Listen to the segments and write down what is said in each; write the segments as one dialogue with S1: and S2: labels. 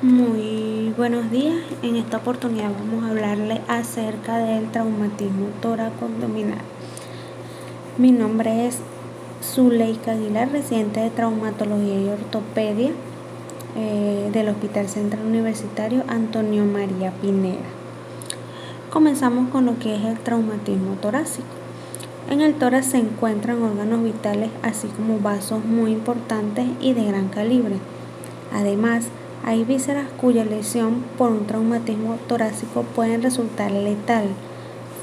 S1: Muy buenos días. En esta oportunidad vamos a hablarle acerca del traumatismo tóraco-abdominal. Mi nombre es Zuleika Aguilar, residente de Traumatología y Ortopedia del Hospital Central Universitario Antonio María Pineda. Comenzamos con lo que es el traumatismo torácico. En el tórax se encuentran órganos vitales, así como vasos muy importantes y de gran calibre. Además, hay vísceras cuya lesión por un traumatismo torácico puede resultar letal,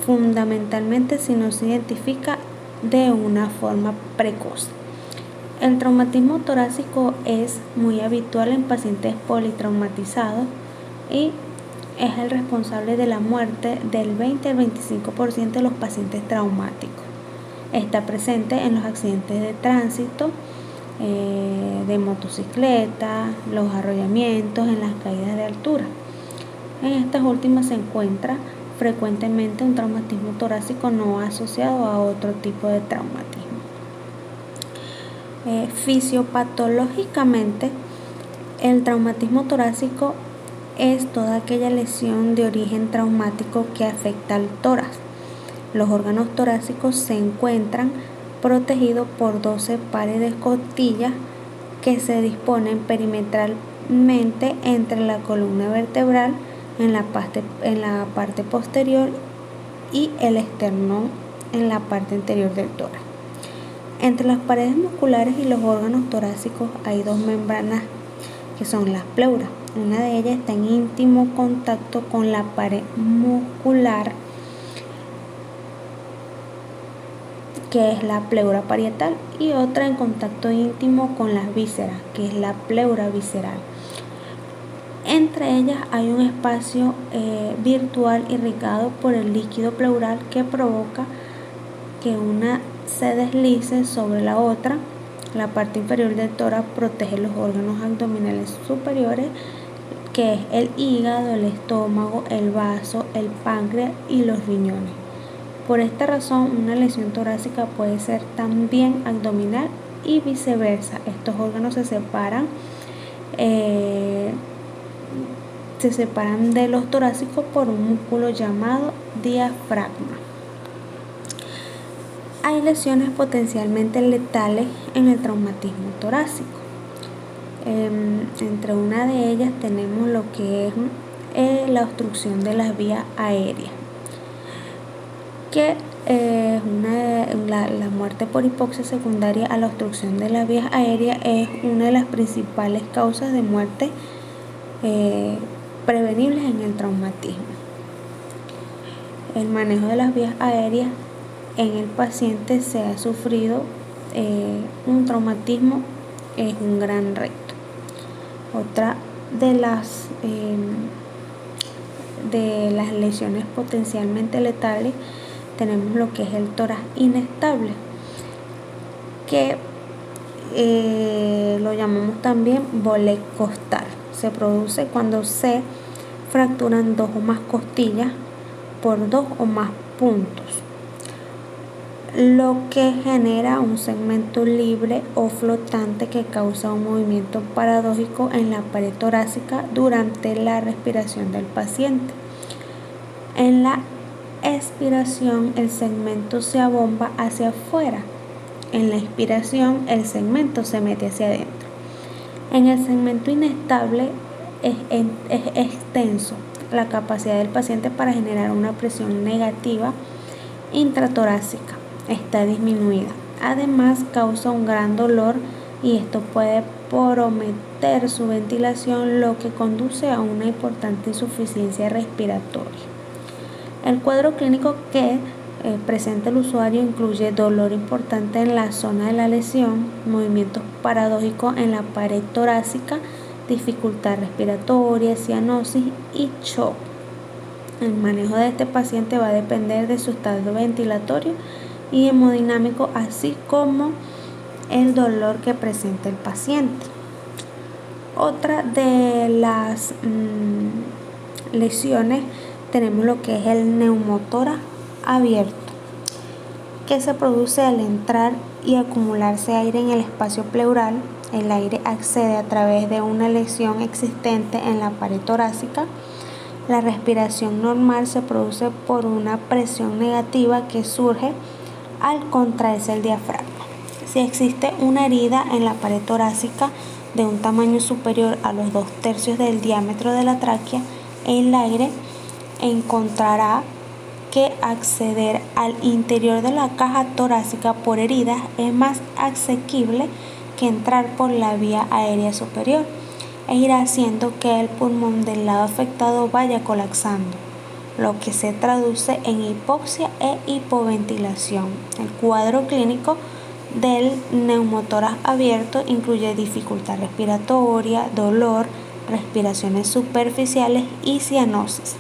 S1: fundamentalmente si no se identifica de una forma precoz. El traumatismo torácico es muy habitual en pacientes politraumatizados y es el responsable de la muerte del 20 al 25% de los pacientes traumáticos. Está presente en los accidentes de tránsito, de motocicleta, los arrollamientos, en las caídas de altura. En estas últimas se encuentra frecuentemente un traumatismo torácico no asociado a otro tipo de traumatismo. Fisiopatológicamente, el traumatismo torácico es toda aquella lesión de origen traumático que afecta al tórax. Los órganos torácicos se encuentran protegido por 12 pares de costillas que se disponen perimetralmente entre la columna vertebral en la parte posterior y el esternón en la parte anterior del tórax. Entre las paredes musculares y los órganos torácicos hay dos membranas que son las pleuras. Una de ellas está en íntimo contacto con la pared muscular, que es la pleura parietal, y otra en contacto íntimo con las vísceras, que es la pleura visceral. Entre ellas hay un espacio virtual irrigado por el líquido pleural que provoca que una se deslice sobre la otra. La parte inferior del tórax protege los órganos abdominales superiores, que es el hígado, el estómago, el vaso, el páncreas y los riñones. Por esta razón, una lesión torácica puede ser también abdominal y viceversa. Estos órganos se separan de los torácicos por un músculo llamado diafragma. Hay lesiones potencialmente letales en el traumatismo torácico. Entre una de ellas tenemos lo que es la obstrucción de las vías aéreas, que la muerte por hipoxia secundaria a la obstrucción de las vías aéreas es una de las principales causas de muerte prevenibles en el traumatismo. El manejo de las vías aéreas en el paciente se ha sufrido un traumatismo es un gran reto. Otra de las lesiones potencialmente letales tenemos lo que es el tórax inestable, que lo llamamos también bolé costal. Se produce cuando se fracturan dos o más costillas por dos o más puntos, lo que genera un segmento libre o flotante que causa un movimiento paradójico en la pared torácica durante la respiración del paciente. En la expiración, el segmento se abomba hacia afuera. En la inspiración, el segmento se mete hacia adentro. En el segmento inestable es extenso la capacidad del paciente para generar una presión negativa intratorácica. Está disminuida. Además, causa un gran dolor y esto puede comprometer su ventilación, lo que conduce a una importante insuficiencia respiratoria. El cuadro clínico que presenta el usuario incluye dolor importante en la zona de la lesión, movimientos paradójicos en la pared torácica, dificultad respiratoria, cianosis y shock. El manejo de este paciente va a depender de su estado ventilatorio y hemodinámico, así como el dolor que presenta el paciente. Otra de las lesiones tenemos lo que es el neumotórax abierto, que se produce al entrar y acumularse aire en el espacio pleural el aire accede a través de una lesión existente en la pared torácica. La respiración normal se produce por una presión negativa que surge al contraerse el diafragma. Si existe una herida en la pared torácica de un tamaño superior a los 2/3 del diámetro de la tráquea, el aire encontrará que acceder al interior de la caja torácica por heridas es más asequible que entrar por la vía aérea superior, e irá haciendo que el pulmón del lado afectado vaya colapsando, lo que se traduce en hipoxia e hipoventilación. El cuadro clínico del neumotórax abierto incluye dificultad respiratoria, dolor, respiraciones superficiales y cianosis.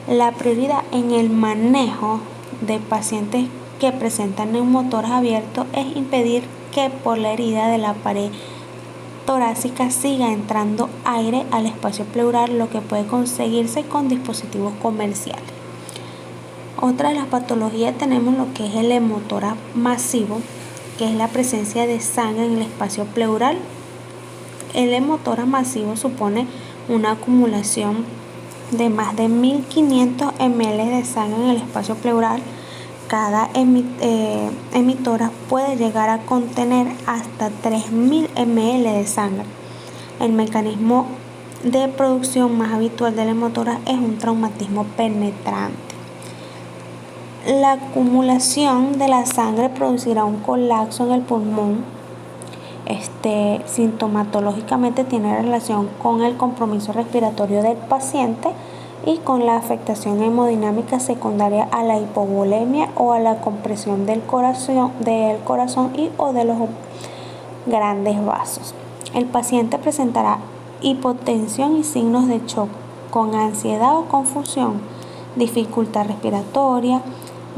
S1: La prioridad en el manejo de pacientes que presentan neumotórax abierto es impedir que por la herida de la pared torácica siga entrando aire al espacio pleural, lo que puede conseguirse con dispositivos comerciales. Otra de las patologías tenemos lo que es el hemotórax masivo, que es la presencia de sangre en el espacio pleural. El hemotórax masivo supone una acumulación de más de 1500 ml de sangre en el espacio pleural. Cada emitora puede llegar a contener hasta 3000 ml de sangre. El mecanismo de producción más habitual del hemotórax es un traumatismo penetrante. La acumulación de la sangre producirá un colapso en el pulmón. Sintomatológicamente tiene relación con el compromiso respiratorio del paciente y con la afectación hemodinámica secundaria a la hipovolemia o a la compresión del corazón y o de los grandes vasos. El paciente presentará hipotensión y signos de shock, con ansiedad o confusión, dificultad respiratoria,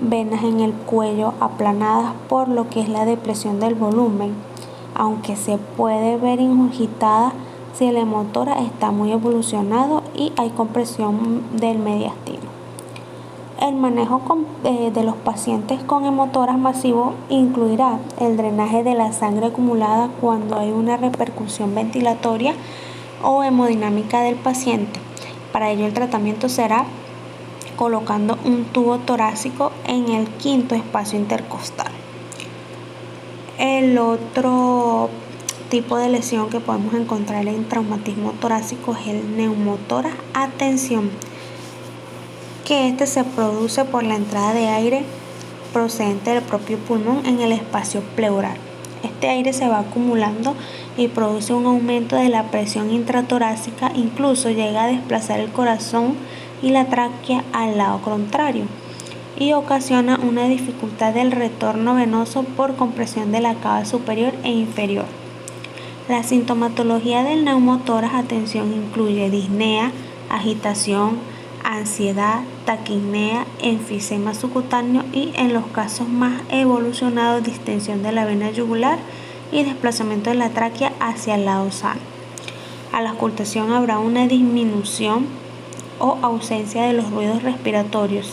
S1: venas en el cuello aplanadas por lo que es la depresión del volumen, aunque se puede ver ingurgitada si el hemotórax está muy evolucionado y hay compresión del mediastino. El manejo de los pacientes con hemotórax masivo incluirá el drenaje de la sangre acumulada cuando hay una repercusión ventilatoria o hemodinámica del paciente. Para ello el tratamiento será colocando un tubo torácico en el quinto espacio intercostal. El otro tipo de lesión que podemos encontrar en traumatismo torácico es el neumotórax a tensión, que se produce por la entrada de aire procedente del propio pulmón en el espacio pleural. Este aire se va acumulando y produce un aumento de la presión intratorácica, incluso llega a desplazar el corazón y la tráquea al lado contrario, y ocasiona una dificultad del retorno venoso por compresión de la cava superior e inferior. La sintomatología del neumotórax a tensión incluye disnea, agitación, ansiedad, taquipnea, enfisema subcutáneo y, en los casos más evolucionados, distensión de la vena yugular y desplazamiento de la tráquea hacia el lado sano. A la auscultación habrá una disminución o ausencia de los ruidos respiratorios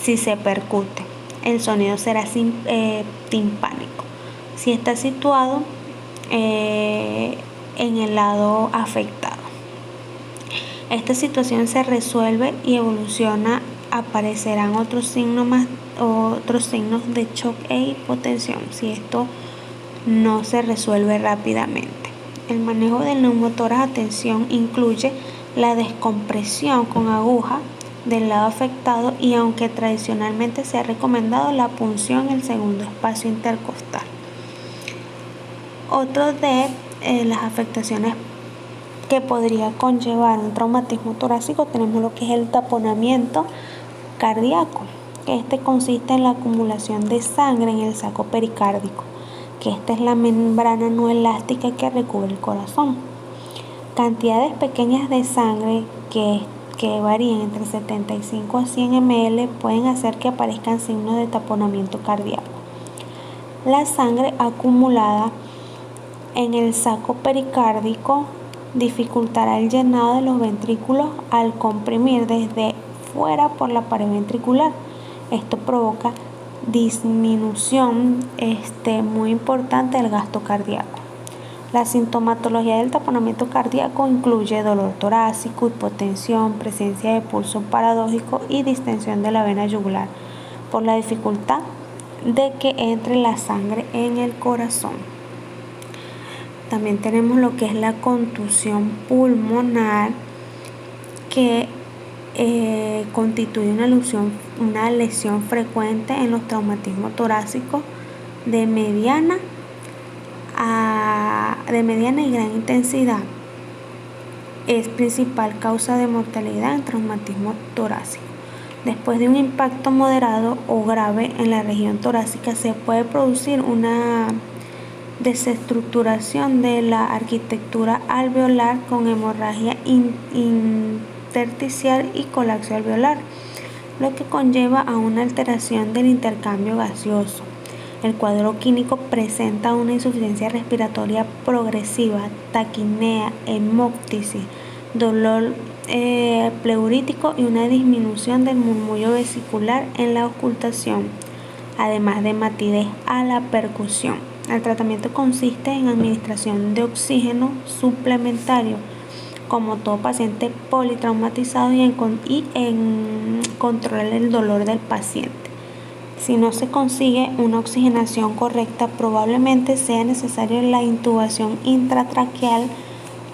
S1: si se percute. El sonido será timpánico si está situado en el lado afectado. Esta situación se resuelve y evoluciona, aparecerán otros signos de shock e hipotensión si esto no se resuelve rápidamente. El manejo del neumotórax a tensión incluye la descompresión con aguja del lado afectado y, aunque tradicionalmente se ha recomendado la punción en el segundo espacio intercostal. Otro de las afectaciones que podría conllevar un traumatismo torácico tenemos lo que es el taponamiento cardíaco, que consiste en la acumulación de sangre en el saco pericárdico, que esta es la membrana no elástica que recubre el corazón. Cantidades pequeñas de sangre que varían entre 75 a 100 ml pueden hacer que aparezcan signos de taponamiento cardíaco. La sangre acumulada en el saco pericárdico dificultará el llenado de los ventrículos al comprimir desde fuera por la pared ventricular. Esto provoca disminución muy importante del gasto cardíaco. La sintomatología del taponamiento cardíaco incluye dolor torácico, hipotensión, presencia de pulso paradójico y distensión de la vena yugular por la dificultad de que entre la sangre en el corazón. También tenemos lo que es la contusión pulmonar, que constituye una lesión frecuente en los traumatismos torácicos de mediana y gran intensidad. Es principal causa de mortalidad en traumatismo torácico. Después de un impacto moderado o grave en la región torácica, se puede producir una desestructuración de la arquitectura alveolar con hemorragia intersticial y colapso alveolar, lo que conlleva a una alteración del intercambio gaseoso. El cuadro clínico presenta una insuficiencia respiratoria progresiva, taquipnea, hemoptisis, dolor pleurítico y una disminución del murmullo vesicular en la auscultación, además de hematidez a la percusión. El tratamiento consiste en administración de oxígeno suplementario, como todo paciente politraumatizado, y en controlar el dolor del paciente. Si no se consigue una oxigenación correcta, probablemente sea necesaria la intubación intratraqueal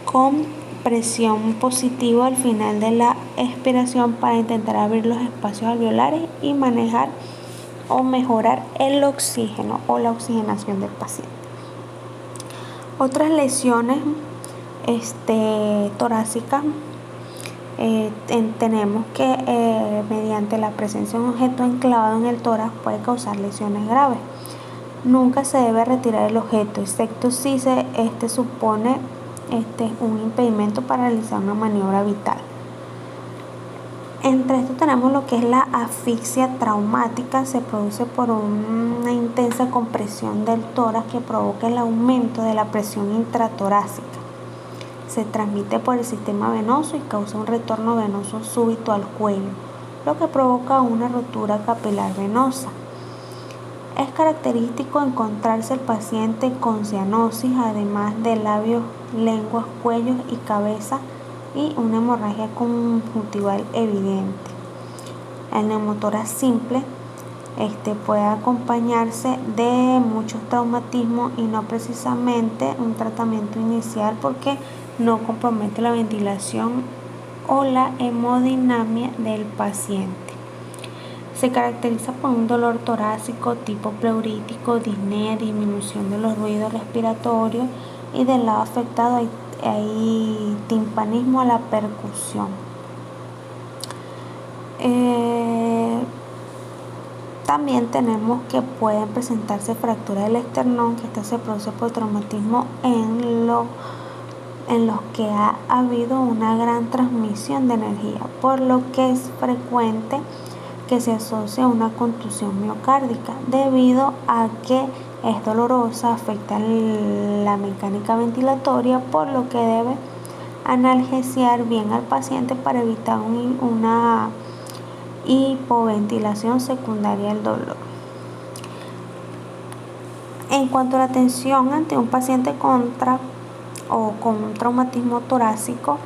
S1: con presión positiva al final de la expiración para intentar abrir los espacios alveolares y manejar o mejorar el oxígeno o la oxigenación del paciente. Otras lesiones torácicas, tenemos que mediante la presencia de un objeto enclavado en el tórax puede causar lesiones graves. Nunca se debe retirar el objeto, excepto si supone un impedimento para realizar una maniobra vital. Entre esto tenemos lo que es la asfixia traumática. Se produce por una intensa compresión del tórax que provoca el aumento de la presión intratorácica. Se transmite por el sistema venoso y causa un retorno venoso súbito al cuello, lo que provoca una rotura capilar venosa. Es característico encontrarse el paciente con cianosis, además de labios, lenguas, cuellos y cabeza, y una hemorragia conjuntival evidente. El neumotórax simple puede acompañarse de muchos traumatismos y no precisamente un tratamiento inicial, porque no compromete la ventilación o la hemodinamia del paciente. Se caracteriza por un dolor torácico tipo pleurítico, disnea, disminución de los ruidos respiratorios, y del lado afectado hay timpanismo a la percusión. También tenemos que pueden presentarse fracturas del esternón, que esta se produce por traumatismo en los que ha habido una gran transmisión de energía, por lo que es frecuente que se asocia a una contusión miocárdica, debido a que es dolorosa, afecta la mecánica ventilatoria, por lo que debe analgesiar bien al paciente para evitar una hipoventilación secundaria al dolor. En cuanto a la atención ante un paciente con un traumatismo torácico,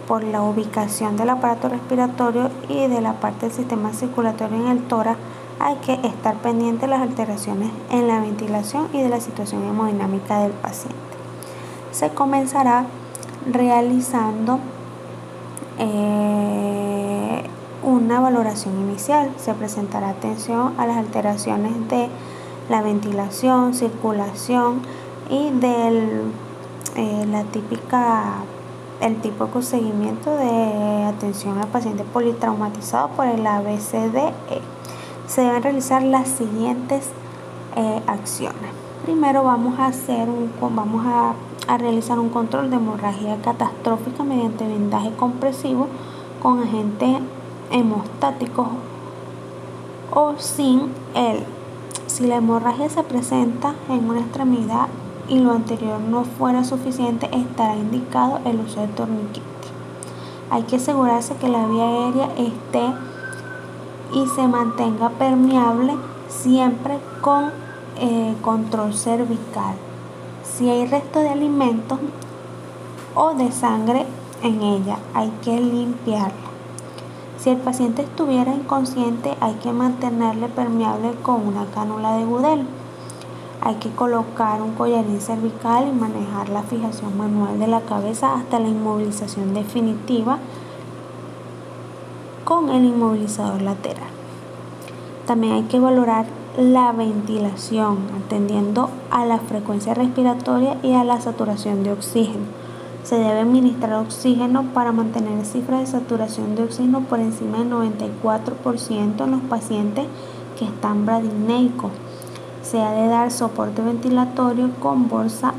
S1: por la ubicación del aparato respiratorio y de la parte del sistema circulatorio en el tórax, hay que estar pendiente de las alteraciones en la ventilación y de la situación hemodinámica del paciente. Se comenzará realizando una valoración inicial. Se presentará atención a las alteraciones de la ventilación, circulación y el típico seguimiento de atención al paciente politraumatizado por el ABCDE. Se deben realizar las siguientes acciones. Primero vamos a realizar un control de hemorragia catastrófica mediante vendaje compresivo con agentes hemostáticos o sin él. Si la hemorragia se presenta en una extremidad y lo anterior no fuera suficiente, estará indicado el uso de torniquete. Hay que asegurarse que la vía aérea esté y se mantenga permeable, siempre con control cervical. Si hay resto de alimentos o de sangre en ella, hay que limpiarla. Si el paciente estuviera inconsciente, hay que mantenerle permeable con una cánula de Gudel. Hay que colocar un collarín cervical y manejar la fijación manual de la cabeza hasta la inmovilización definitiva con el inmovilizador lateral. También hay que valorar la ventilación, atendiendo a la frecuencia respiratoria y a la saturación de oxígeno. Se debe administrar oxígeno para mantener cifras de saturación de oxígeno por encima del 94% en los pacientes que están bradineicos. Se ha de dar soporte ventilatorio con bolsa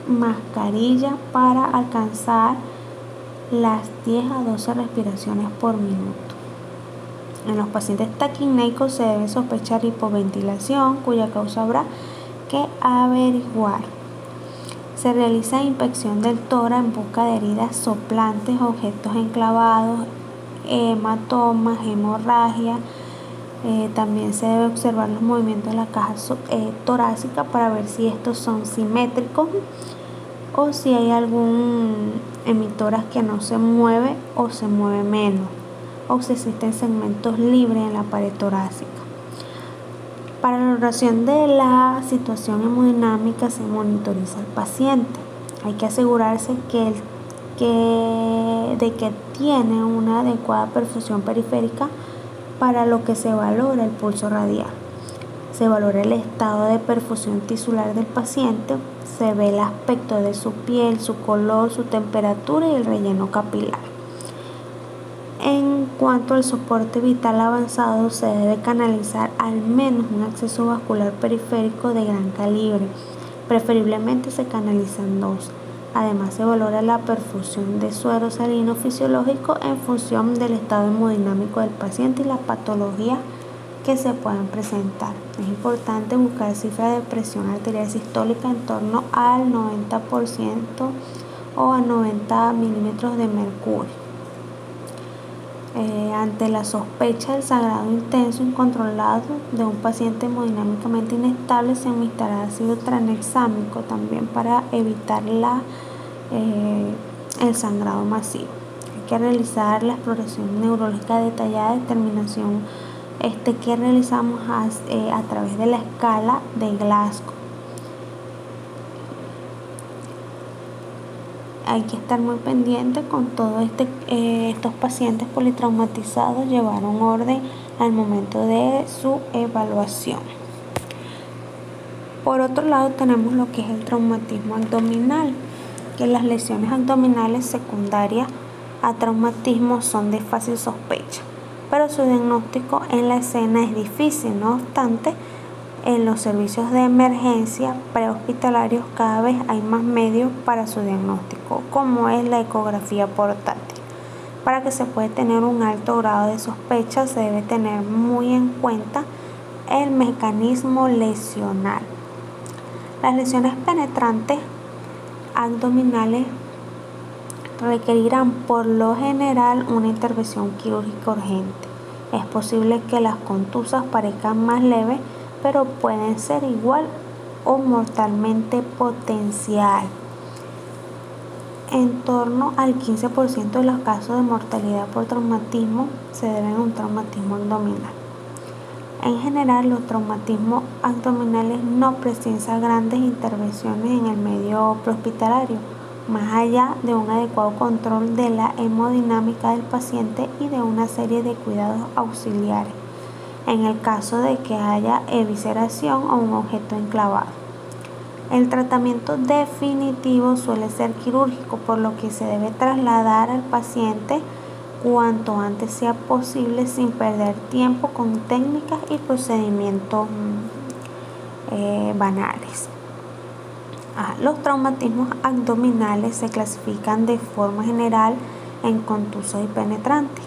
S1: mascarilla para alcanzar las 10 a 12 respiraciones por minuto. En los pacientes taquicnéicos se debe sospechar hipoventilación, cuya causa habrá que averiguar. Se realiza inspección del tórax en busca de heridas soplantes, objetos enclavados, hematomas, hemorragia. También se debe observar los movimientos de la caja torácica para ver si estos son simétricos o si hay algún emitórax que no se mueve o se mueve menos, o si existen segmentos libres en la pared torácica. Para la valoración de la situación hemodinámica se monitoriza al paciente. Hay que asegurarse de que tiene una adecuada perfusión periférica, para lo que se valora el pulso radial. Se valora el estado de perfusión tisular del paciente, se ve el aspecto de su piel, su color, su temperatura y el relleno capilar. En cuanto al soporte vital avanzado, se debe canalizar al menos un acceso vascular periférico de gran calibre. Preferiblemente se canalizan 2. Además, se valora la perfusión de suero salino fisiológico en función del estado hemodinámico del paciente y las patologías que se puedan presentar. Es importante buscar cifras de presión arterial sistólica en torno al 90% o a 90 milímetros de mercurio. Ante la sospecha del sangrado intenso incontrolado de un paciente hemodinámicamente inestable, se administrará ácido tranexámico también para evitar el sangrado masivo. Hay que realizar la exploración neurológica detallada, determinación que realizamos a través de la escala de Glasgow. Hay que estar muy pendiente con todo estos pacientes politraumatizados, llevar un orden al momento de su evaluación. Por otro lado, tenemos lo que es el traumatismo abdominal, que las lesiones abdominales secundarias a traumatismo son de fácil sospecha, pero su diagnóstico en la escena es difícil. No obstante, en los servicios de emergencia prehospitalarios cada vez hay más medios para su diagnóstico, como es la ecografía portátil. Para que se pueda tener un alto grado de sospecha, se debe tener muy en cuenta el mecanismo lesional. Las lesiones penetrantes abdominales requerirán por lo general una intervención quirúrgica urgente. Es posible que las contusas parezcan más leves, pero pueden ser igual o mortalmente potencial. En torno al 15% de los casos de mortalidad por traumatismo se deben a un traumatismo abdominal. En general, los traumatismos abdominales no precisan grandes intervenciones en el medio prehospitalario, más allá de un adecuado control de la hemodinámica del paciente y de una serie de cuidados auxiliares, en el caso de que haya evisceración o un objeto enclavado. El tratamiento definitivo suele ser quirúrgico, por lo que se debe trasladar al paciente cuanto antes sea posible sin perder tiempo con técnicas y procedimientos banales. Los traumatismos abdominales se clasifican de forma general en contusos y penetrantes.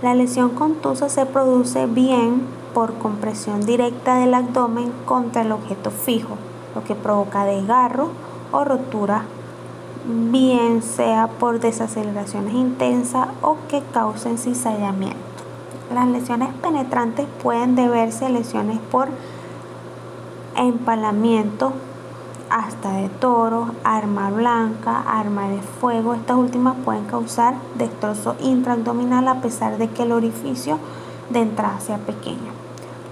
S1: La lesión contusa se produce bien por compresión directa del abdomen contra el objeto fijo, lo que provoca desgarro o rotura, bien sea por desaceleraciones intensas o que causen cizallamiento. Las lesiones penetrantes pueden deberse a lesiones por empalamiento hasta de toros, arma blanca, arma de fuego. Estas últimas pueden causar destrozo intraabdominal a pesar de que el orificio de entrada sea pequeño,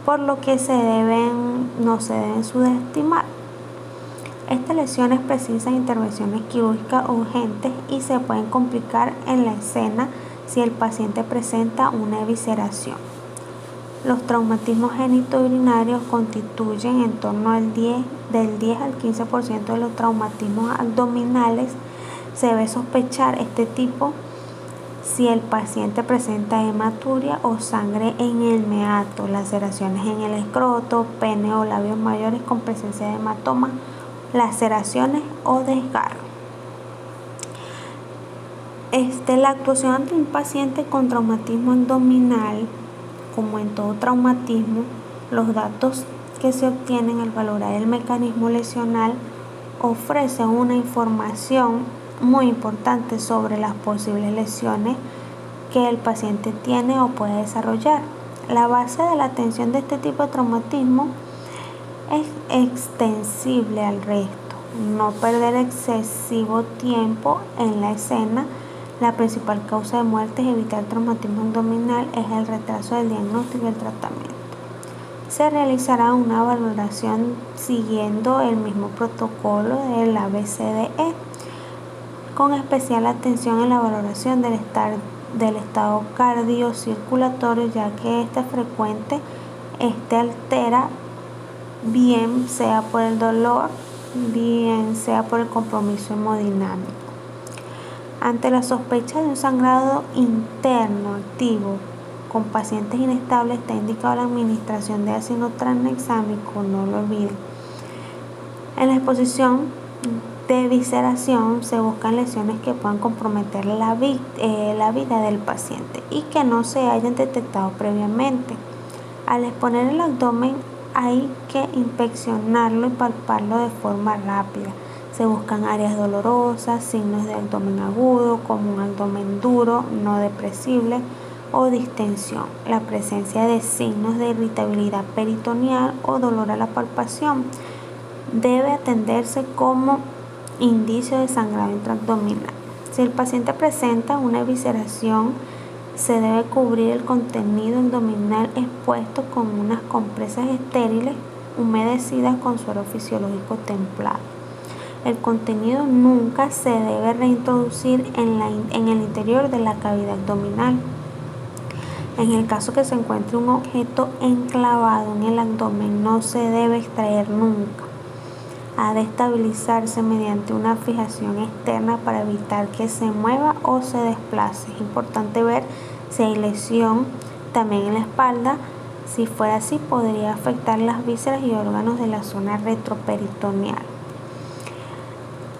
S1: por lo que no se deben subestimar. Estas lesiones precisan intervenciones quirúrgicas urgentes y se pueden complicar en la escena si el paciente presenta una evisceración. Los traumatismos genitourinarios constituyen en torno del 10 al 15% de los traumatismos abdominales. Se debe sospechar este tipo si el paciente presenta hematuria o sangre en el meato, laceraciones en el escroto, pene o labios mayores con presencia de hematomas, laceraciones o desgarro. La actuación ante un paciente con traumatismo abdominal, como en todo traumatismo, los datos que se obtienen al valorar el mecanismo lesional ofrecen una información muy importante sobre las posibles lesiones que el paciente tiene o puede desarrollar. La base de la atención de este tipo de traumatismo es extensible al resto. No perder excesivo tiempo en la escena. La principal causa de muerte es evitar traumatismo abdominal, es el retraso del diagnóstico y el tratamiento. Se realizará una valoración siguiendo el mismo protocolo del ABCDE, con especial atención en la valoración del estado cardiocirculatorio, ya que frecuente altera, bien sea por el dolor, bien sea por el compromiso hemodinámico. Ante la sospecha de un sangrado interno activo con pacientes inestables, está indicada la administración de ácido tranexámico, no lo olviden. En la exposición de evisceración se buscan lesiones que puedan comprometer la vida del paciente y que no se hayan detectado previamente. Al exponer el abdomen hay que inspeccionarlo y palparlo de forma rápida. Se buscan áreas dolorosas, signos de abdomen agudo, como un abdomen duro, no depresible o distensión. La presencia de signos de irritabilidad peritoneal o dolor a la palpación debe atenderse como indicio de sangrado intraabdominal. Si el paciente presenta una evisceración, se debe cubrir el contenido abdominal expuesto con unas compresas estériles humedecidas con suero fisiológico templado. El contenido nunca se debe reintroducir en el interior de la cavidad abdominal. En el caso que se encuentre un objeto enclavado en el abdomen, no se debe extraer nunca. Ha de estabilizarse mediante una fijación externa para evitar que se mueva o se desplace. Es importante ver si hay lesión también en la espalda. Si fuera así, podría afectar las vísceras y órganos de la zona retroperitoneal.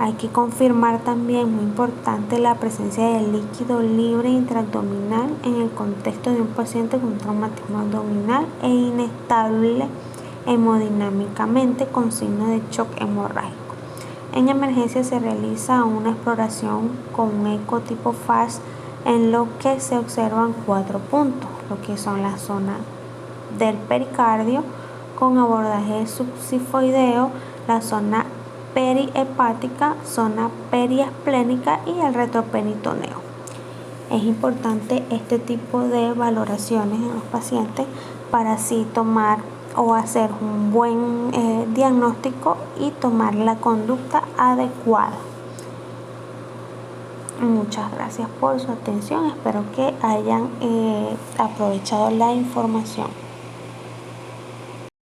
S1: Hay que confirmar también, muy importante, la presencia de líquido libre intraabdominal en el contexto de un paciente con traumatismo abdominal e inestable hemodinámicamente con signos de shock hemorrágico. En emergencia se realiza una exploración con un eco tipo FAST en lo que se observan 4 puntos, lo que son la zona del pericardio con abordaje subsifoideo, la zona perihepática, zona periesplénica y el retroperitoneo. Es importante este tipo de valoraciones en los pacientes para así tomar o hacer un buen diagnóstico y tomar la conducta adecuada. Muchas gracias por su atención. Espero que hayan aprovechado la información.